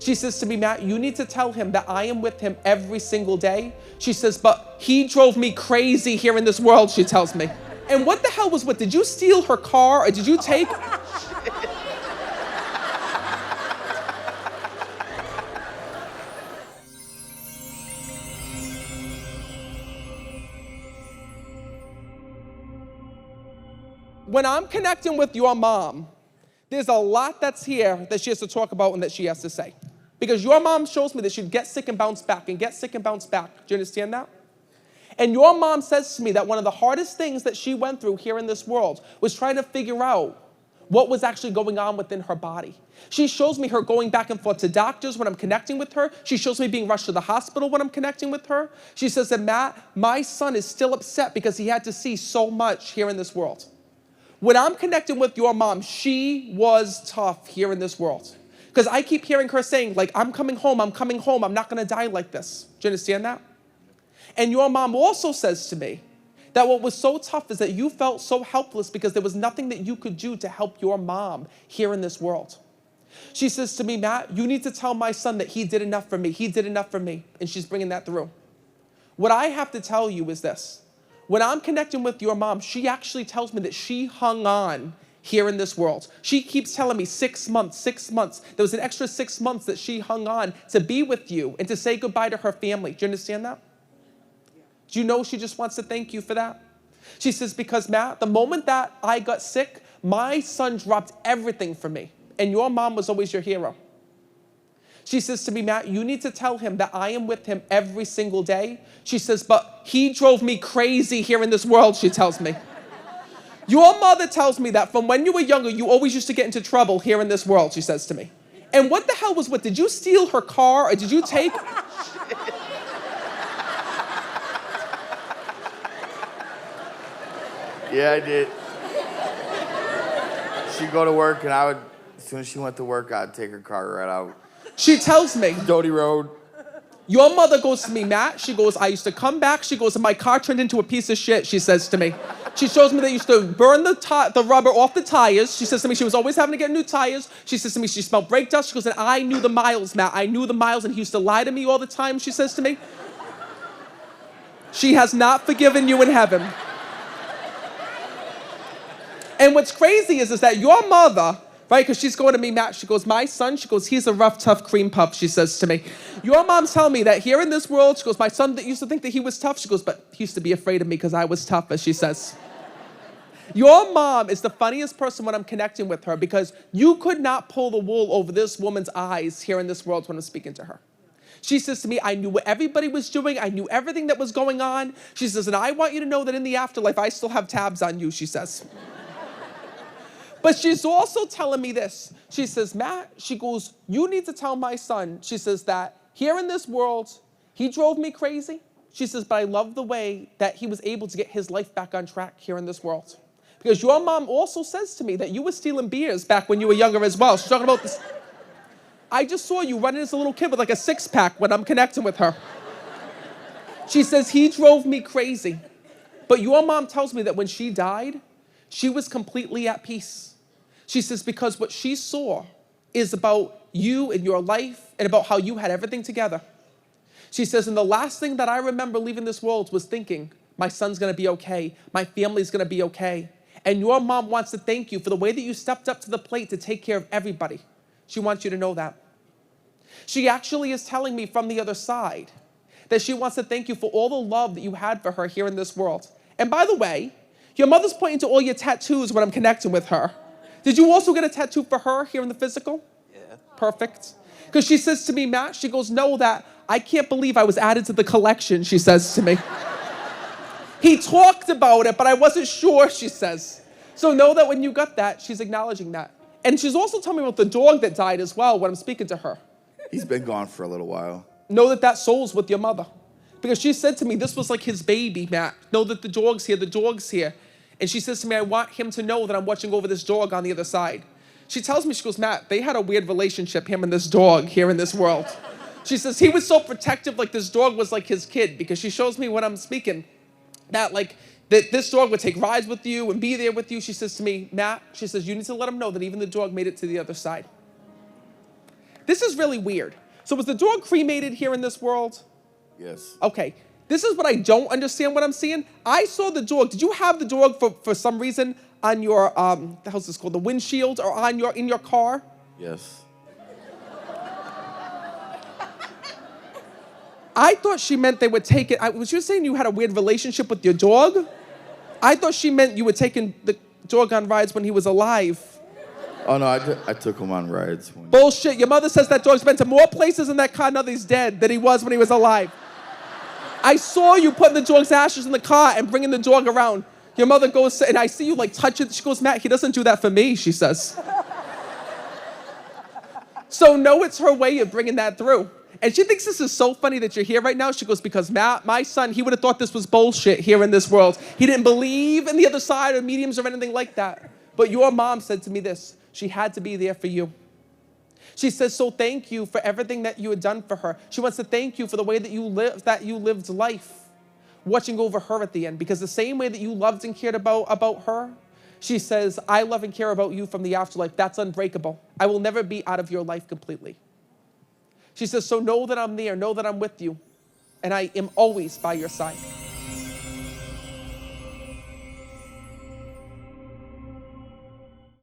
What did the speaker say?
She says to me, Matt, you need to tell him that I am with him every single day. She says, but he drove me crazy here in this world, she tells me. And what the hell was what? Did you steal her car or did you take... When I'm connecting with your mom, there's a lot that's here that she has to talk about and that she has to say. Because your mom shows me that she'd get sick and bounce back and get sick and bounce back. Do you understand that? And your mom says to me that one of the hardest things that she went through here in this world was trying to figure out what was actually going on within her body. She shows me her going back and forth to doctors when I'm connecting with her. She shows me being rushed to the hospital when I'm connecting with her. She says that, Matt, my son is still upset because he had to see so much here in this world. When I'm connecting with your mom, she was tough here in this world. Because I keep hearing her saying, like, I'm coming home, I'm not gonna die like this. Do you understand that? And your mom also says to me that what was so tough is that you felt so helpless because there was nothing that you could do to help your mom here in this world. She says to me, Matt, you need to tell my son that he did enough for me, he did enough for me, and she's bringing that through. What I have to tell you is this. When I'm connecting with your mom, she actually tells me that she hung on here in this world. She keeps telling me 6 months, 6 months. There was an extra 6 months that she hung on to be with you and to say goodbye to her family. Do you understand that? Do you know she just wants to thank you for that? She says, because Matt, the moment that I got sick, my son dropped everything for me. And your mom was always your hero. She says to me, Matt, you need to tell him that I am with him every single day. She says, but he drove me crazy here in this world, she tells me. Your mother tells me that from when you were younger, you always used to get into trouble here in this world, she says to me. And what the hell was what? Did you steal her car or did you take... Yeah, I did. She'd go to work and as soon as she went to work, I'd take her car right out. She tells me, Doty Road. Your mother goes to me, Matt, she goes, I used to come back, she goes, and my car turned into a piece of shit, she says to me. She shows me they used to burn the rubber off the tires. She says to me she was always having to get new tires. She says to me she smelled brake dust. She goes, and I knew the miles, Matt. I knew the miles, and he used to lie to me all the time, she says to me. She has not forgiven you in heaven. And what's crazy is that your mother, right, because she's going to me, Matt, she goes, my son, she goes, he's a rough, tough cream puff, she says to me. Your mom's telling me that here in this world, she goes, my son that used to think that he was tough, she goes, but he used to be afraid of me because I was tough, as she says. Your mom is the funniest person when I'm connecting with her because you could not pull the wool over this woman's eyes here in this world when I'm speaking to her. She says to me, I knew what everybody was doing. I knew everything that was going on. She says, and I want you to know that in the afterlife, I still have tabs on you, she says. But she's also telling me this. She says, Matt, she goes, you need to tell my son, she says, that here in this world, he drove me crazy. She says, but I love the way that he was able to get his life back on track here in this world. Because your mom also says to me that you were stealing beers back when you were younger as well. She's talking about this. I just saw you running as a little kid with like a six-pack when I'm connecting with her. She says, he drove me crazy. But your mom tells me that when she died, she was completely at peace. She says, because what she saw is about you and your life and about how you had everything together. She says, and the last thing that I remember leaving this world was thinking, my son's gonna be okay, my family's gonna be okay. And your mom wants to thank you for the way that you stepped up to the plate to take care of everybody. She wants you to know that. She actually is telling me from the other side that she wants to thank you for all the love that you had for her here in this world. And by the way, your mother's pointing to all your tattoos when I'm connecting with her. Did you also get a tattoo for her here in the physical? Yeah. Perfect. Because she says to me, Matt, she goes, no, that I can't believe I was added to the collection, she says to me. He talked about it, but I wasn't sure, she says. So know that when you got that, she's acknowledging that. And she's also telling me about the dog that died as well when I'm speaking to her. He's been gone for a little while. Know that that soul's with your mother. Because she said to me, this was like his baby, Matt. Know that the dog's here, the dog's here. And she says to me, I want him to know that I'm watching over this dog on the other side. She tells me, she goes, Matt, they had a weird relationship, him and this dog here in this world. She says, he was so protective, like this dog was like his kid, because she shows me when I'm speaking that like, that this dog would take rides with you and be there with you. She says to me, Matt, she says, you need to let him know that even the dog made it to the other side. This is really weird. So was the dog cremated here in this world? Yes. Okay. This is what I don't understand what I'm seeing. I saw the dog. Did you have the dog for some reason on your, the hell's this called, the windshield or in your car? Yes. I thought she meant they would take it. Was you saying you had a weird relationship with your dog? I thought she meant you were taking the dog on rides when he was alive. Oh, no, I took him on rides. Bullshit. Your mother says that dog's been to more places in that car now that he's dead than he was when he was alive. I saw you putting the dog's ashes in the car and bringing the dog around. Your mother goes, and I see you like touch it. She goes, Matt, he doesn't do that for me, she says. So no, it's her way of bringing that through. And she thinks this is so funny that you're here right now. She goes, because Matt, my son, he would have thought this was bullshit here in this world. He didn't believe in the other side or mediums or anything like that. But your mom said to me this. She had to be there for you. She says, so thank you for everything that you had done for her. She wants to thank you for the way that you lived life, watching over her at the end. Because the same way that you loved and cared about her, she says, I love and care about you from the afterlife. That's unbreakable. I will never be out of your life completely. She says, so know that I'm there, know that I'm with you, and I am always by your side.